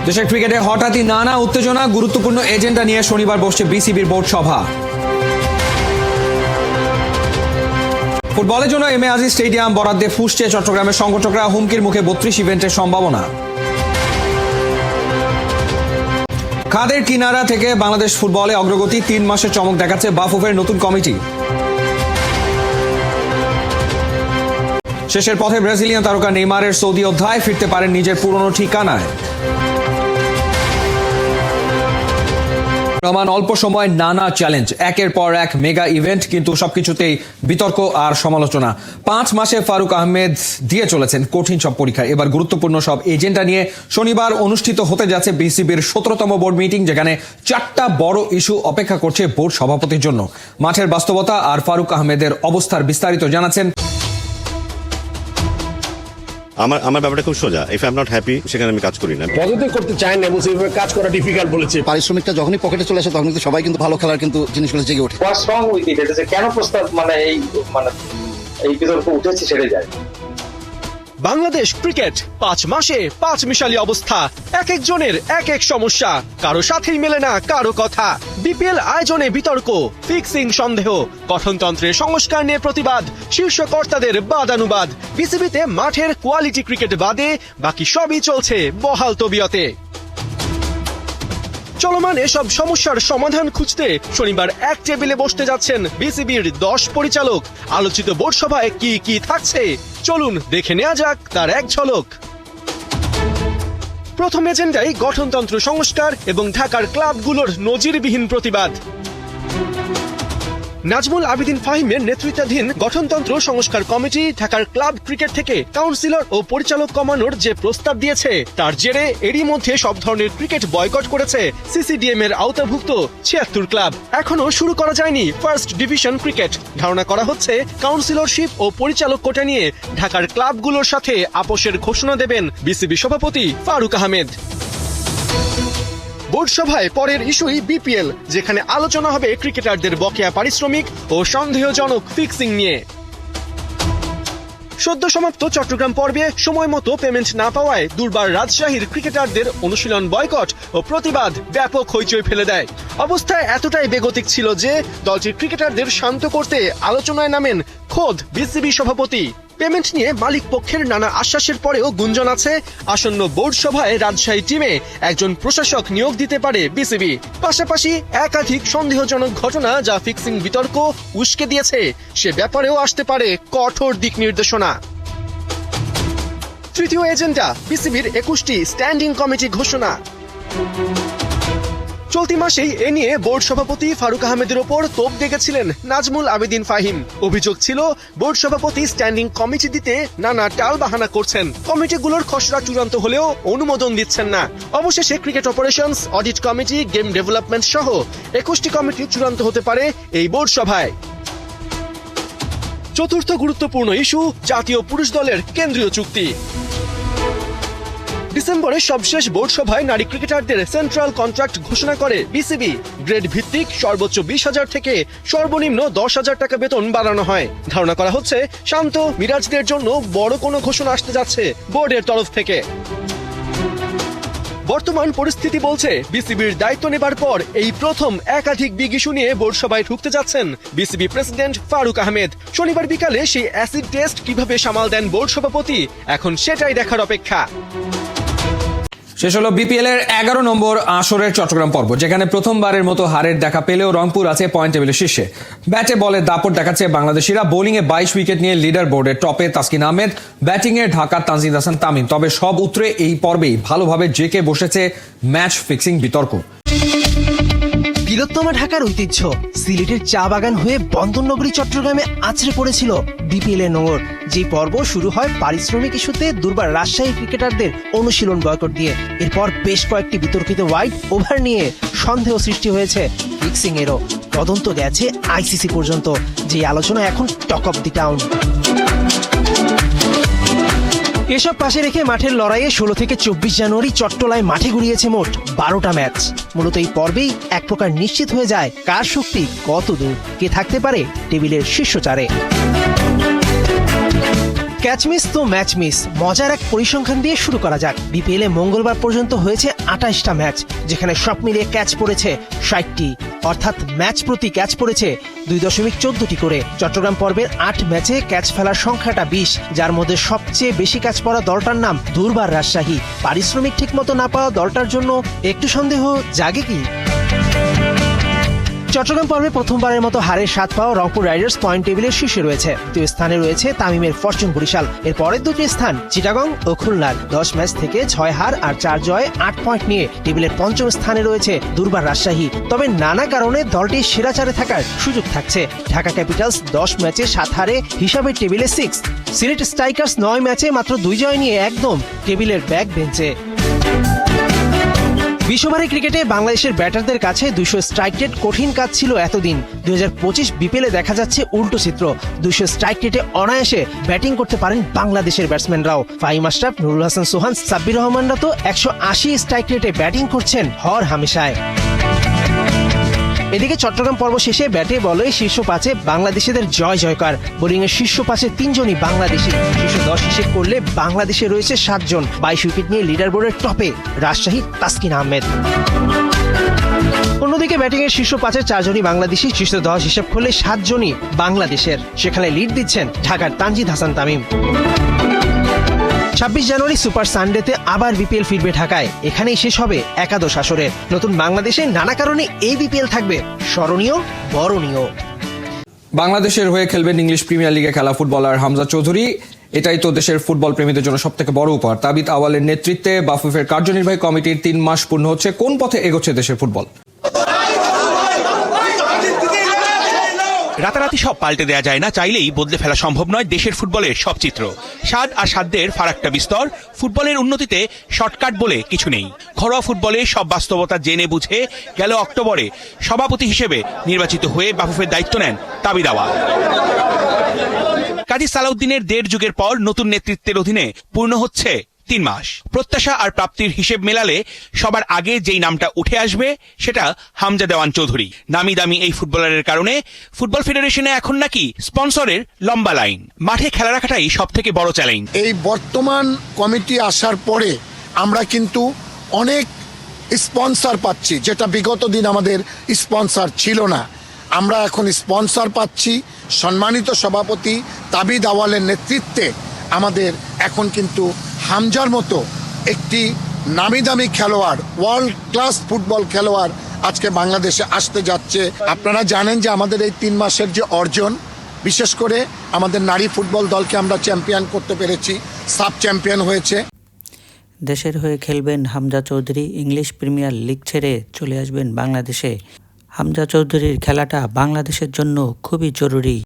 দেশের ক্রিকেটে হঠাৎই নানা উত্তেজনা, গুরুত্বপূর্ণ এজেন্ডা নিয়ে শনিবার বসছে বিসিবির বোর্ড সভা। ফুটবলের জন্য এম এ আজিজ স্টেডিয়াম বরাদ্দে ফুসছে চট্টগ্রামের সংগঠকরা, হুমকির মুখে 32 ইভেন্টের সম্ভাবনা। খাদের কিনারা থেকে বাংলাদেশ ফুটবলে অগ্রগতি, 3 মাসের চমক দেখাচ্ছে বাফুফের নতুন কমিটি। শেষের পথে ব্রাজিলিয়ান তারকা নেইমারের সৌদি অধ্যায়, ফিরতে পারেন নিজের পুরনো ঠিকানায়। রহমান অল্প সময় নানা চ্যালেঞ্জ, একের পর এক মেগা ইভেন্ট, কিন্তু সবকিছুতেই বিতর্ক আর সমালোচনা। 5 মাসে ফারুক আহমেদ দিয়ে চলেছেন কঠিন সব পরীক্ষা। এবার গুরুত্বপূর্ণ সব এজেন্ডা নিয়ে শনিবার অনুষ্ঠিত হতে যাচ্ছে বিসিবির 17তম বোর্ড মিটিং, যেখানে 4টা বড় ইস্যু অপেক্ষা করছে বোর্ড সভাপতির জন্য। মাঠের বাস্তবতা আর ফারুক আহমেদের অবস্থার বিস্তারিত জানাচ্ছেন। আমার ব্যাপারটা খুব সোজা। If I am not happy, সেখানে আমি কাজ করি না। পজিটিভ করতে চাই না এবং সেইভাবে কাজ করা ডিফিকাল্ট বলেছে। পারিশ্রমিকটা যখনই পকেটে চলে আসে তখন কিন্তু সবাই কিন্তু ভালো খেলার কিন্তু জিনিসগুলো জেগে ওঠে। হোয়াটস রং উইথ ইট, এটা যে কেন প্রস্তাব এই বিতর্ক উঠেছে সেটাই জানি। বাংলাদেশ ক্রিকেট 5 মাসে 5 মিশালি অবস্থা, এক একজনের এক এক সমস্যা, কারো সাথেই মেলে না কারো কথা। বিপিএল আয়োজনে বিতর্ক, ফিক্সিং সন্দেহ, গঠনতন্ত্রের সংস্কার নিয়ে প্রতিবাদ, শীর্ষ কর্তাদের বাদানুবাদ। বিসিবিতে মাঠের কোয়ালিটি ক্রিকেট বাদে বাকি সবই চলছে বহাল তবিয়তে। চলমান এসব সমস্যার সমাধান খুঁজতে শনিবার এক টেবিলে বসতে যাচ্ছেন বিসিবির 10 পরিচালক। আলোচিত বোর্ড সভায় কি কি থাকছে চলুন দেখে নেওয়া যাক তার এক ঝলক। প্রথম এজেন্ডায় গঠনতন্ত্র সংস্কার এবং ঢাকার ক্লাবগুলোর নজিরবিহীন প্রতিবাদ। নাজমুল আবেদিন ফাহিমের নেতৃত্বাধীন গঠনতন্ত্র সংস্কার কমিটি ঢাকার ক্লাব ক্রিকেট থেকে কাউন্সিলর ও পরিচালক কমানোর যে প্রস্তাব দিয়েছে, তার জেরে এরই মধ্যে সব ধরনের ক্রিকেট বয়কট করেছে সিসিডিএম এর আওতাভুক্ত 76 ক্লাব। এখনো শুরু করা যায়নি ফার্স্ট ডিভিশন ক্রিকেট। ধারণা করা হচ্ছে কাউন্সিলরশিপ ও পরিচালক কোটা নিয়ে ঢাকার ক্লাবগুলোর সাথে আপোষের ঘোষণা দেবেন বিসিবি সভাপতি ফারুক আহমেদ। বোর্ড সভায় পরের ইস্যুই বিপিএল, যেখানে আলোচনা হবে ক্রিকেটারদের বকেয়া পারিশ্রমিক ও সন্দেহজনক ফিক্সিং নিয়ে। সদ্য সমাপ্ত চট্টগ্রাম পর্বে সময় মতো পেমেন্ট না পাওয়ায় দুর্বার রাজশাহীর ক্রিকেটারদের অনুশীলন বয়কট ও প্রতিবাদ ব্যাপক হইচই ফেলে দেয়। অবস্থায় এতটাই বেগতিক ছিল যে দলটির ক্রিকেটারদের শান্ত করতে আলোচনায় নামেন খোদ বিসিবি সভাপতি। পেমেন্ট নিয়ে মালিক পক্ষের নানা আশ্বাসের পরেও গুঞ্জন আছে আসন্ন বোর্ড সভায় রাজশাহী টিমে একজন প্রশাসক নিয়োগ দিতে পারে বিসিবি। পাশাপাশি একাধিক সন্দেহজনক ঘটনা যা ফিক্সিং বিতর্ক উস্কে দিয়েছে, সে ব্যাপারেও আসতে পারে কঠোর দিক নির্দেশনা। তৃতীয় এজেন্ডা বিসিবির 21টি স্ট্যান্ডিং কমিটি ঘোষণা। চলতি মাসেই এ নিয়ে বোর্ড সভাপতি ফারুক আহমেদের ওপর তোপ দেখেছিলেন নাজমুল আবেদিন ফাহিম। অভিযোগ ছিল বোর্ড সভাপতি স্ট্যান্ডিং কমিটি দিতে নানা টাল বাহানা করছেন, কমিটিগুলোর খসড়া চূড়ান্ত হলেও অনুমোদন দিচ্ছেন না। অবশেষে cricket operations, audit committee, game development সহ 21টি কমিটি চূড়ান্ত হতে পারে এই বোর্ড সভায়। চতুর্থ গুরুত্বপূর্ণ ইস্যু জাতীয় পুরুষ দলের কেন্দ্রীয় চুক্তি। ডিসেম্বরে সবশেষ বোর্ড সভায় নারী ক্রিকেটারদের সেন্ট্রাল কন্ট্রাক্ট ঘোষণা করে বিসিবি। গ্রেড ভিত্তিক সর্বোচ্চ 20,000 থেকে সর্বনিম্ন 10,000 টাকা বেতন বাড়ানো হয়। ধারণা করা হচ্ছে শান্ত, মিরাজদের জন্য বড় কোনো ঘোষণা আসতে যাচ্ছে বোর্ডের তরফ থেকে। বর্তমান পরিস্থিতি বলছে বিসিবির দায়িত্ব নেবার পর এই প্রথম একাধিক বিগ ইস্যু নিয়ে বোর্ড সভায় ঢুকতে যাচ্ছেন বিসিবি প্রেসিডেন্ট ফারুক আহমেদ। শনিবার বিকালে সেই অ্যাসিড টেস্ট কিভাবে সামাল দেন বোর্ড সভাপতি, এখন সেটাই দেখার অপেক্ষা। শেষ হলো বিপিএল এর 11 নম্বর আসরের চট্টগ্রাম পর্ব, যেখানে প্রথমবারের মতো হারের দেখা পেলেও রংপুর আছে পয়েন্ট টেবিলের শীর্ষে। ব্যাটে বলে দাপট দেখাচ্ছে বাংলাদেশিরা। বোলিং এ 22 উইকেট নিয়ে লিডার বোর্ডের টপে তাসকিন আহমেদ, ব্যাটিং এ ঢাকার তানজিদ হাসান তামিম। তবে সব উতরে এই পর্বেই ভালোভাবে জেকে বসেছে ম্যাচ ফিক্সিং বিতর্ক। তিলোত্তমা ঢাকার ঐতিহ্য সিলেটের চা বাগান হয়ে বন্দরনগরী চট্টগ্রামে আছড়ে পড়েছিল বিপিএল এর নোংর। যে পর্ব শুরু হয় পারিশ্রমিক ইস্যুতে দুর্বার রাজশাহী ক্রিকেটারদের অনুশীলন বয়কট দিয়ে। এরপর বেশ কয়েকটি বিতর্কিত ওয়াইড ওভার নিয়ে সন্দেহ সৃষ্টি হয়েছে ফিক্সিং এরও। তদন্ত গেছে আইসিসি পর্যন্ত, যে আলোচনা এখন টক অফ দি টাউন। এসব পাশে রেখে মাঠের লড়াইয়ে 16 থেকে 24 জানুয়ারি চট্টলায় মাঠে ঘুরিয়েছে মোট 12টা ম্যাচ। মূলত এই পর্বেই এক প্রকার নিশ্চিত হয়ে যায় কার শক্তি কত দূর, কে থাকতে পারে টেবিলের শীর্ষ চারে। ক্যাচ মিস তো ম্যাচ মিস, মজার এক পরিসংখ্যান দিয়ে শুরু করা যাক। বিপিএল এ মঙ্গলবার পর্যন্ত হয়েছে 28টা ম্যাচ, যেখানে সব মিলিয়ে ক্যাচ পড়েছে 60টি, অর্থাৎ ম্যাচ প্রতি ক্যাচ পড়েছে 2.14টি করে। চট্টগ্রাম পর্বের 8 ম্যাচে ক্যাচ ফেলার সংখ্যাটা 20, যার মধ্যে সবচেয়ে বেশি ক্যাচ পড়া দলটার নাম দুর্বার রাজশাহী। পারিশ্রমিক ঠিকমতো না পাওয়া দলটার জন্য একটু সন্দেহ জাগে কি? চট্টগ্রাম পর্বে প্রথমবারের মতো হারের স্বাদ পাওয়া রংপুর রাইডার্স পয়েন্ট টেবিলের শীর্ষে রয়েছে। দ্বিতীয় স্থানে রয়েছে তামিমের ফরচুন বরিশাল। এর পরের দুটি স্থান চিটাগং ও খুলনার। 10 ম্যাচ থেকে 6 হার আর 4 জয় 8 পয়েন্ট নিয়ে টেবিলের পঞ্চম স্থানে রয়েছে দুর্বার রাজশাহী। তবে নানা কারণে দলটি সেরা চারে থাকার সুযোগ থাকছে। ঢাকা ক্যাপিটালস 10 ম্যাচে 7 হারে হিসাবে টেবিলে 6। সিলেট স্ট্রাইকার্স 9 ম্যাচে মাত্র 2 জয় নিয়ে একদম টেবিলের ব্যাক বেঞ্চে। বিশ্বভারী ক্রিকেটে বাংলাদেশের ব্যাটারদের কাছে 200 স্ট্রাইক রেট কঠিন কাজ ছিল এতদিন। 2025 বিপিএলে দেখা যাচ্ছে উল্টো চিত্র। 200 স্ট্রাইক রেটে অনায়াসে ব্যাটিং করতে পারেন বাংলাদেশের ব্যাটসম্যানরাও। ফাহিম আশরাফ, নুরুল হাসান সোহান, সাব্বির রহমানরা তো 180 স্ট্রাইক রেটে ব্যাটিং করছেন হর হামেশায়। এদিকে চট্টগ্রাম পর্ব শেষে ব্যাটে বলে শীর্ষ 5-এ বাংলাদেশিদের জয় জয়কার। বোলিংয়ের শীর্ষ 5-এ 3 জনই বাংলাদেশি। শীর্ষ 10 হিসেব করলে বাংলাদেশে রয়েছে 7 জন। 22 উইকেট নিয়ে লিডার বোর্ডের টপে রাজশাহী তাসকিন আহমেদ। অন্যদিকে ব্যাটিংয়ের শীর্ষ 5-এর 4 জনই বাংলাদেশি। শীর্ষ 10 হিসেব করলে 7 জনই বাংলাদেশের। সেখানে লিড দিচ্ছেন ঢাকার তানজিদ হাসান তামিম। 26 জানুয়ারি সুপার সানডেতে আবার বিপিএল ফিরবে ঢাকায়। এখানেই শেষ হবে একাদশ আসরের। নতুন বাংলাদেশে নানা কারণে এই বিপিএল থাকবে স্মরণীয়, বরণীয়। বাংলাদেশের হয়ে খেলবেন ইংলিশ প্রিমিয়ার লিগে খেলা ফুটবলার হামজা চৌধুরী। এটাই তো দেশের ফুটবল প্রেমীদের জন্য সবথেকে বড় উপহার। তাবিদ আওয়ালের নেতৃত্বে বাফুফের কার্যনির্বাহী কমিটির 3 মাস পূর্ণ হচ্ছে। কোন পথে এগোচ্ছে দেশের ফুটবল? রাতারাতি সব পাল্টে দেয়া যায় না, চাইলেই বদলে ফেলা সম্ভব নয় দেশের ফুটবলের সব চিত্র। স্বাদ আর সাধ্যের ফারাকটা বিস্তর। ফুটবলের উন্নতিতে শর্টকাট বলে কিছু নেই। ঘরোয়া ফুটবলে সব বাস্তবতা জেনে বুঝে গেল অক্টোবরে সভাপতি হিসেবে নির্বাচিত হয়ে বাফুফের দায়িত্ব নেন তাবিদ আওয়াল। কাজী সালাউদ্দিনের 1.5 যুগের পর নতুন নেতৃত্বের অধীনে পূর্ণ হচ্ছে 3 মাস। প্রত্যাশা আর প্রাপ্তির হিসেব মেলালে সবার আগে যেই নামটা উঠে আসবে সেটা হামজা দেওয়ান চৌধুরী। নামি দামি এই ফুটবলারের কারণে ফুটবল ফেডারেশনে এখন নাকি স্পন্সরের লম্বা লাইন। মাঠে খেলা রাখাটাই সব থেকে বড় চ্যালেঞ্জ। এই বর্তমান কমিটি আসার পরে আমরা কিন্তু অনেক স্পন্সর পাচ্ছি, যেটা বিগত দিন আমাদের স্পন্সর ছিল না। আমরা এখন স্পন্সর পাচ্ছি। সম্মানিত সভাপতি তাবিদ আওয়ালের নেতৃত্বে আমাদের এখন কিন্তু হামজার মতো একটি নামি দামি খেলোয়াড়, ওয়ার্ল্ড ক্লাস ফুটবল খেলোয়াড় আজকে বাংলাদেশে আসতে যাচ্ছে। আপনারা জানেন যে আমাদের এই 3 মাসের যে অর্জন, বিশেষ করে আমাদের নারী ফুটবল দলকে আমরা চ্যাম্পিয়ন করতে পেরেছি, সাব চ্যাম্পিয়ন হয়েছে। দেশের হয়ে খেলবেন Hamza Chowdhury. English premier league ছেড়ে চলে আসবেন বাংলাদেশে। হামজা চৌধুরীর খেলাটা বাংলাদেশের জন্য খুবই জরুরি।